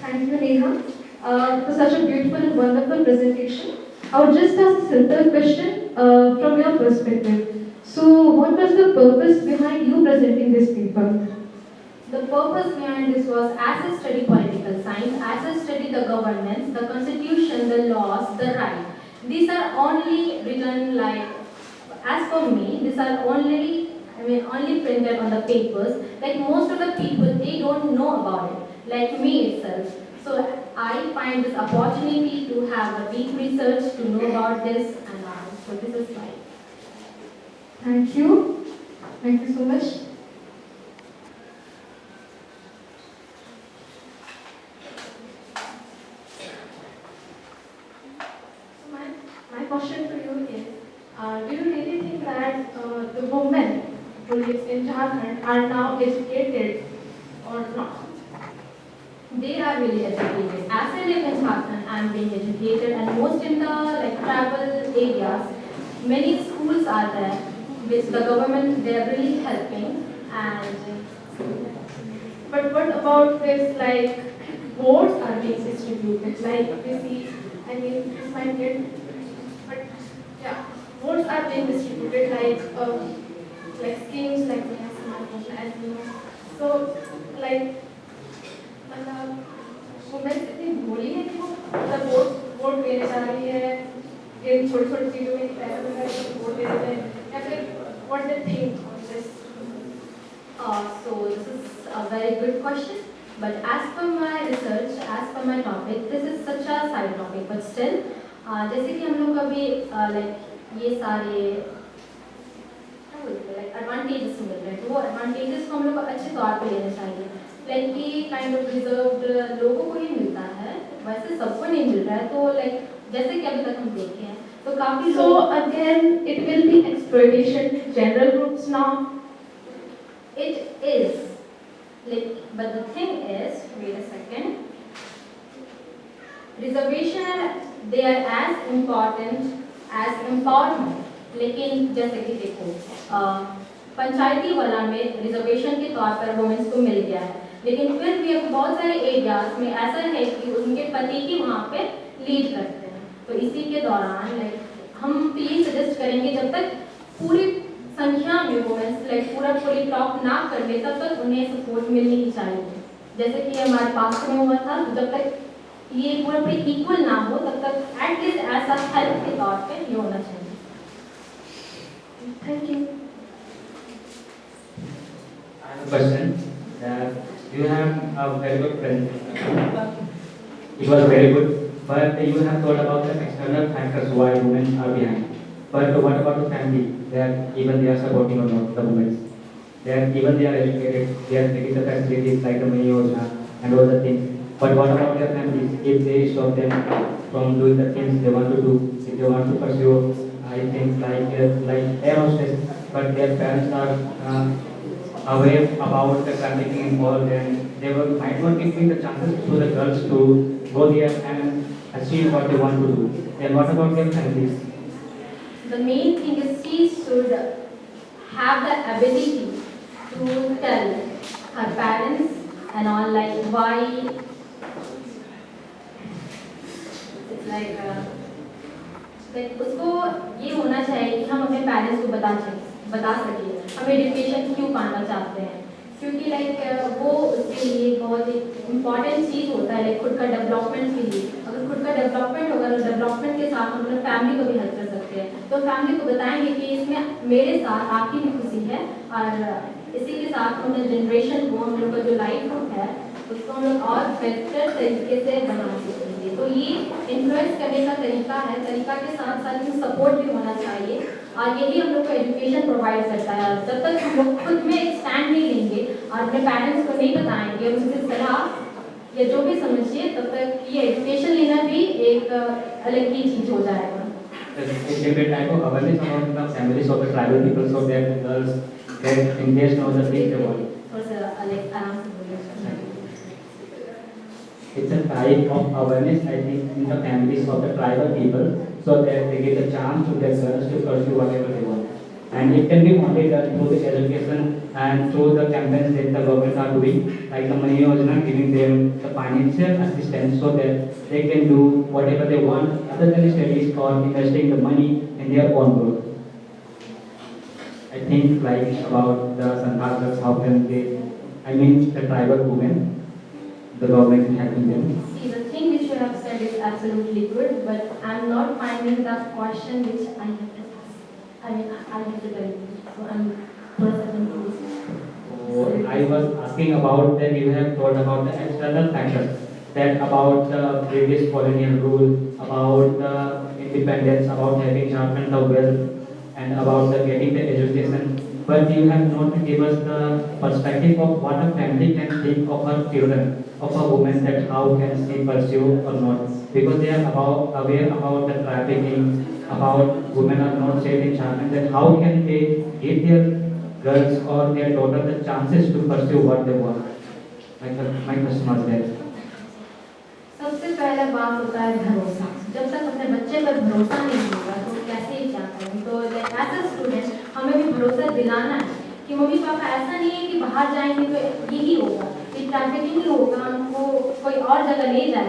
Thank you, Neha, for such a beautiful and wonderful presentation. I would just ask a simple question from your perspective. So, what was the purpose behind you presenting this paper? The purpose behind this was as I study political science, as I study the governance, the constitution, the laws, the right. These are only written like, as for me, these are only printed on the papers. Like most of the people, they don't know about it, like me itself. So I find this opportunity to have a deep research to know about this and all. So this is why. Thank you. Thank you so much. So my question to you is, do you really think that the women who live in Jharkhand are now educated or not? They are really educated. As I live in Jharkhand, I am being educated, and most in the like tribal areas, many schools are there, which the government they are really helping. And But what about this, like, votes are being distributed? Like, we see, I mean, this might get, but yeah, votes are being distributed like schemes like as you know. So, like, मतलब women इतनी भोली है कि वो मतलब vote देने जा रही है, ये छोटी छोटी चीज़ों में पैसा मिल रहा है वोट दे देते हैं, या फिर what they think on this? so this is a very good question. But as per my research, as per my topic, this is such a side topic. But still, जैसे कि हम लोग अभी like ये सारे लाइक एडवांटेजेस मिल रहे हैं, तो वो एडवांटेजेस को हम लोग को अच्छे तौर पे लेना चाहिए। लाइक ये काइंड ऑफ रिजर्व्ड लोगों को ही मिलता है, वैसे सबको नहीं मिल रहा है। तो लाइक जैसे कि अभी तक हम देखे हैं तो काफी So again, it will be exploitation to general groups now. It is like, but the thing is, wait a second. Reservation they are as important as empowerment. लेकिन जैसे कि देखो पंचायती वाला में रिजर्वेशन के तौर पर वुमेन्स को मिल गया है, लेकिन फिर भी अब बहुत सारे एरियाज में ऐसा है कि उनके पति ही वहाँ पे लीड करते हैं। तो इसी के दौरान लाइक हम ये सजेस्ट करेंगे जब तक पूरी संख्या में वुमेन्स लाइक पूरी टॉप ना कर ले तब तक उन्हें सपोर्ट मिलनी ही चाहिए। जैसे कि हमारे पास में हुआ था, जब तक ये पूरी इक्वल ना हो तब तक एटलीस्ट ऐसा हेल्प के तौर पे ये होना चाहिए। Thank you. I have a question. You have a very good presentation. It was very good, but you have thought about the external factors why women are behind. But what about the family? Even they are supporting or not the women. Even they are educated, they are taking the facilities like the Mani Yojana and all the things. But what about their families? If they stop them from doing the things they want to do, if they want to pursue, I think like air hostess, but their parents are aware about the trafficking involved, and they might not giving the chances to the girls to go there and achieve what they want to do. And what about their families? The main thing is she should have the ability to tell her parents and all like why it's like उसको ये होना चाहिए कि हम अपने parents को बता सकें हम एजुकेशन क्यों पाना चाहते हैं, क्योंकि लाइक वो उसके लिए बहुत ही इम्पॉर्टेंट चीज़ होता है लाइक खुद का डेवलपमेंट के लिए। अगर खुद का डेवलपमेंट होगा तो डेवलपमेंट के साथ हम अपने फैमिली को भी हेल्प कर सकते हैं। तो फैमिली को बताएंगे कि इसमें मेरे साथ आपकी भी खुशी है और इसी के साथ हम जनरेशन को हम लोग का जो लाइफ है उसको हम लोग और बेहतर तरीके से बना सकेंगे। तो ये इन्फ्लुएंस करने का तरीका के साथ साथ में सपोर्ट भी होना चाहिए और यही हम लोग को एजुकेशन प्रोवाइड करता है। जब तक हम लोग खुद में एक स्टैंड नहीं लेंगे और अपने पेरेंट्स को नहीं बताएंगे उनसे सलाह या जो भी समझिए, तब तक ये एजुकेशन लेना भी एक अलग ही चीज़ हो जाएगा। It's a great type of awareness among the families of the tribal people so that girls get engaged in the things they want. थोड़ा सा अलग आराम से बोलिए। It's a type of awareness, I think, in the families of the tribal people, so that they get a chance to get girls to pursue whatever they want. And it can be only done through the education and through the campaigns that the government are doing, like the Mani Yojana, giving them the financial assistance so that they can do whatever they want other than studies or investing the money in their own growth. I think like about the Santhalas, how can they, I mean the tribal women, the government is helping them. See, the thing which you have said is absolutely good, but I'm not finding the question which I have to ask. I mean, I have to tell you. So I'm थोड़ा सा confused. So I was asking about that you have told about the external factors, that about the British colonial rule, about the independence, about having Jharkhand the wealth, and about the getting the education. But you have not given us the perspective of what a family can think of her children, of a woman, that how can she pursue or not. Because they are aware about the trafficking, about women are not safe in Jharkhand, that how can they give their girls or their daughter the chances to pursue what they want. My question was that. सबसे पहला बात होता है भरोसा। जब तक अपने बच्चे पर भरोसा नहीं होगा तो कैसे ही क्या करें। तो एज अ स्टूडेंट हमें भी भरोसा दिलाना है कि मम्मी पापा ऐसा नहीं है कि बाहर जाएंगे तो यही होगा, कि ट्रैफिकिंग ही होगा, हमको कोई और जगह ले जाए।